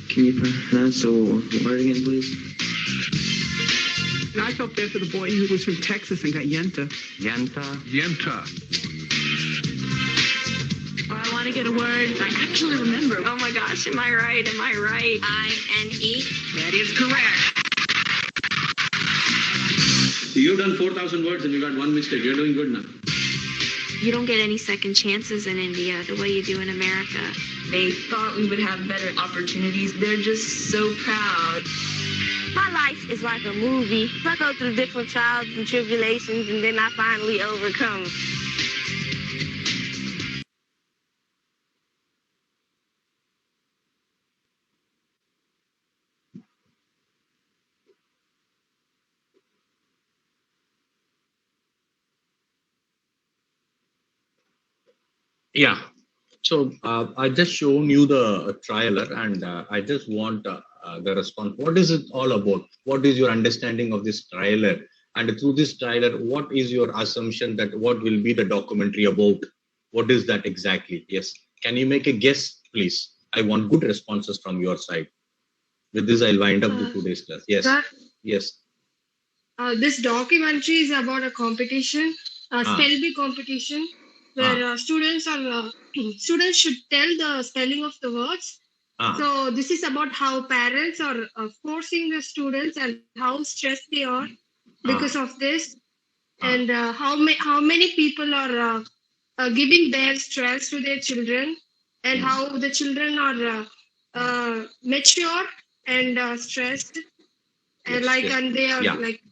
Can you pronounce the word again, please? I felt bad for the boy who was from Texas and got Yenta. Yenta. Yenta. I want to get a word I actually remember. Oh my gosh, am I right? Am I right? I-N-E. That is correct. You've done 4,000 words and you got one mistake. You're doing good now. You don't get any second chances in India the way you do in America. They thought we would have better opportunities. They're just so proud. My life is like a movie. I go through different trials and tribulations, and then I finally overcome. Yeah. So I just shown you the trailer, and I just want the response. What is it all about? What is your understanding of this trailer? And through this trailer, what is your assumption that what will be the documentary about? What is that exactly? Yes. Can you make a guess, please? I want good responses from your side. With this, I'll wind up the today's class. Yes. Yes. This documentary is about a competition, spell bee competition, where students should tell the spelling of the words. So this is about how parents are forcing the students and how stressed they are because of this, and how many people are giving their stress to their children, and how the children are mature and stressed, and and they are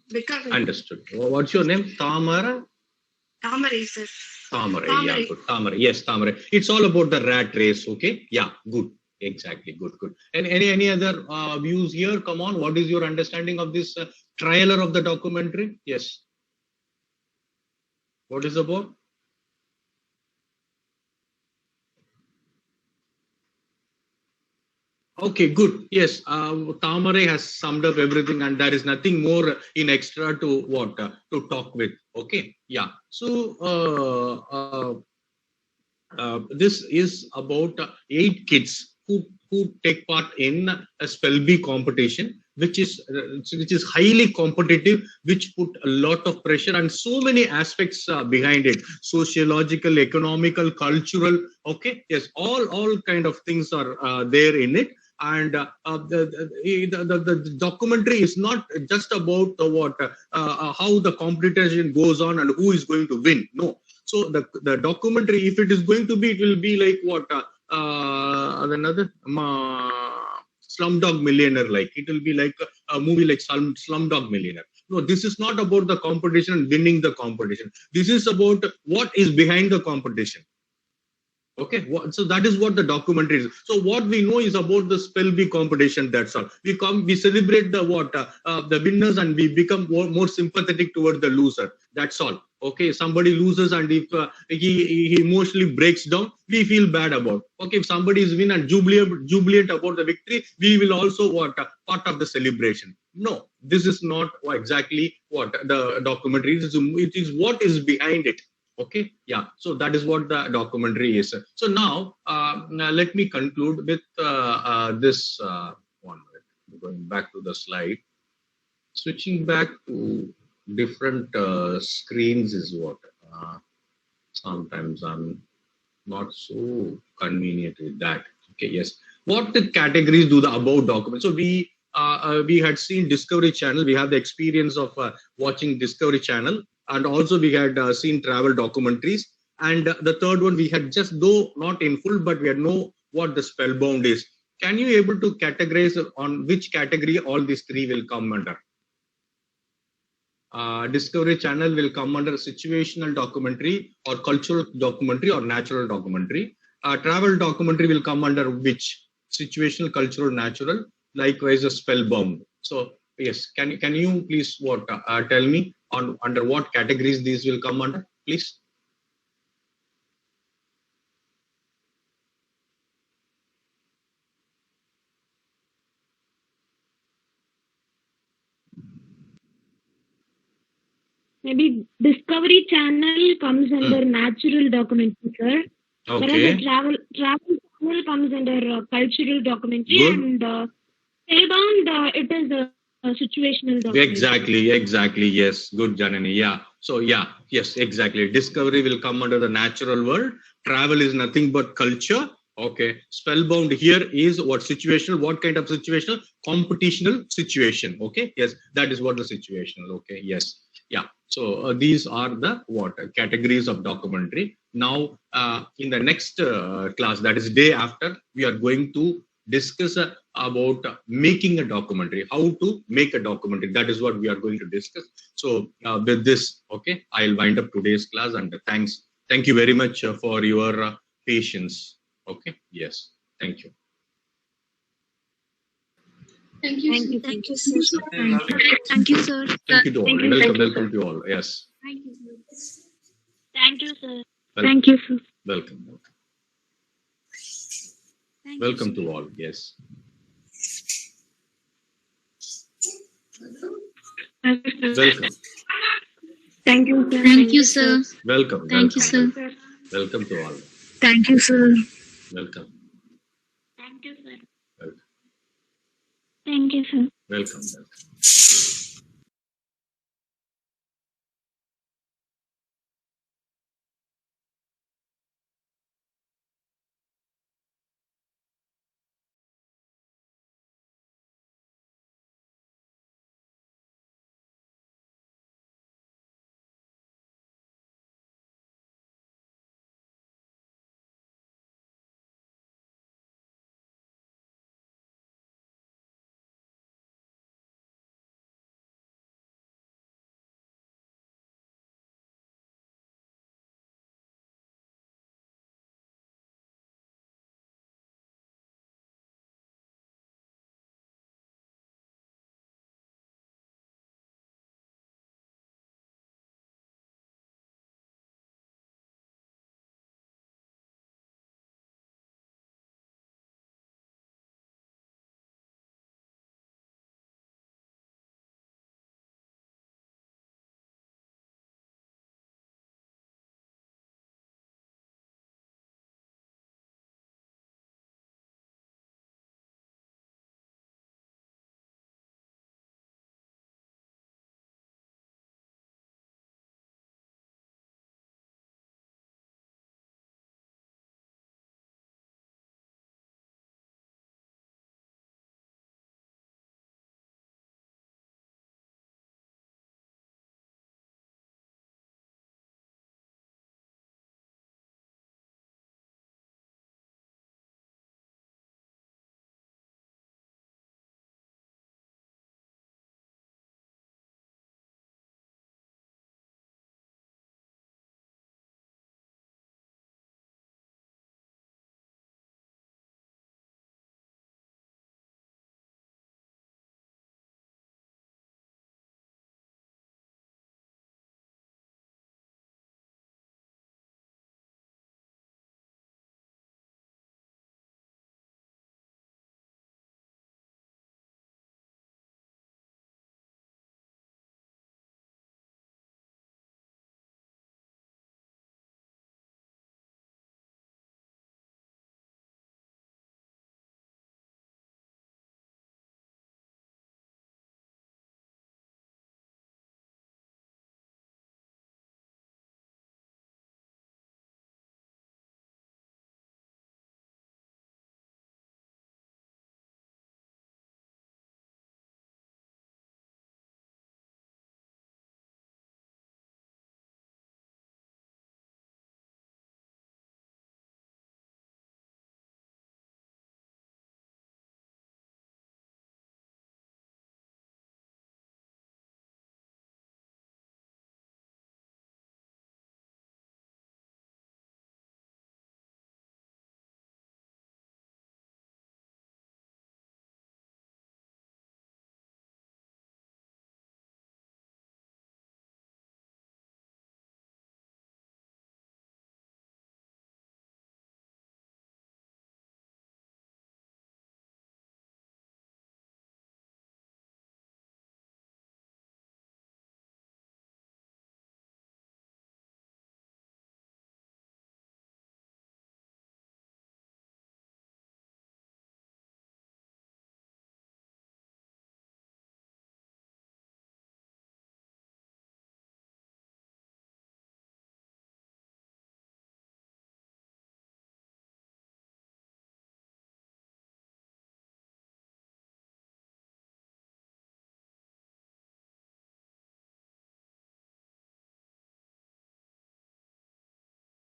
becoming. Understood. What's your name? Tamara? Tamara, sir. Tamara, yeah, good. Tamara, yes, Tamara. It's all about the rat race, okay? Yeah, good. Exactly, good. And any other views here? Come on, what is your understanding of this trailer of the documentary? Yes. What is about? Okay, good. Yes, Tamare has summed up everything, and there is nothing more in extra to to talk with. Okay, yeah. So this is about 8 kids who who take part in a spell bee competition, which is highly competitive, which put a lot of pressure and so many aspects behind it, sociological, economical, cultural. Okay, yes, all kind of things are there in it. And the documentary is not just about how the competition goes on and who is going to win. No. So the documentary, if it is going to be, it will be like another Slumdog Millionaire. Like it will be like a movie like Slumdog Millionaire. No, this is not about the competition and winning the competition. This is about what is behind the competition. Okay, so that is what the documentary is. So what we know is about the spell bee competition. That's all. We celebrate the winners, and we become more sympathetic toward the loser. That's all. Okay, somebody loses, and if he emotionally breaks down, we feel bad about. Okay, if somebody is win and jubilant about the victory, we will also part of the celebration. No, this is not exactly what the documentary is. It is what is behind it. Okay, yeah, so that is what the documentary is. So now let me conclude with this one minute. Going back to the slide, switching back to different screens is what sometimes I'm not so convenient with that. Okay, yes, what the categories do the above document? So we had seen Discovery Channel. We have the experience of watching Discovery Channel. And also we had seen travel documentaries. And the third one we had just, though not in full, but we had know what the Spellbound is. Can you able to categorize on which category all these three will come under? Discovery Channel will come under situational documentary or cultural documentary or natural documentary. Travel documentary will come under which? Situational, cultural, natural. Likewise, a Spellbound. So yes, can you please tell me under what categories these will come under, please? Maybe Discovery Channel comes under natural documentary, sir. Okay. Whereas the travel channel comes under cultural documentary. Good. And Spellbound, it is a situational documentary. Exactly. Yes, good, Janani. Yeah. So yeah, yes, exactly. Discovery will come under the natural world. Travel is nothing but culture. Okay. Spellbound here is what situational? What kind of situational? Competitional situation. Okay. Yes, that is what the situational. Okay. Yes. Yeah. So these are the categories of documentary. Now, in the next class, that is day after, we are going to discuss about making a documentary, how to make a documentary. That is what we are going to discuss. So with this, okay, I'll wind up today's class, and thank you very much for your patience. Okay, yes, thank you. Thank you, sir. Thank you, sir. Thank you, sir. Thank you to all. Welcome to all. Yes. Thank you, sir. Thank you, sir. Thank you, sir. Welcome. Thank Welcome you, to all. Yes. Welcome. Thank you, sir. Thank you, sir. Welcome. Thank you, sir. Welcome to all. Thank you, sir. Welcome. Thank you, sir. Welcome. Thank you, sir. Welcome.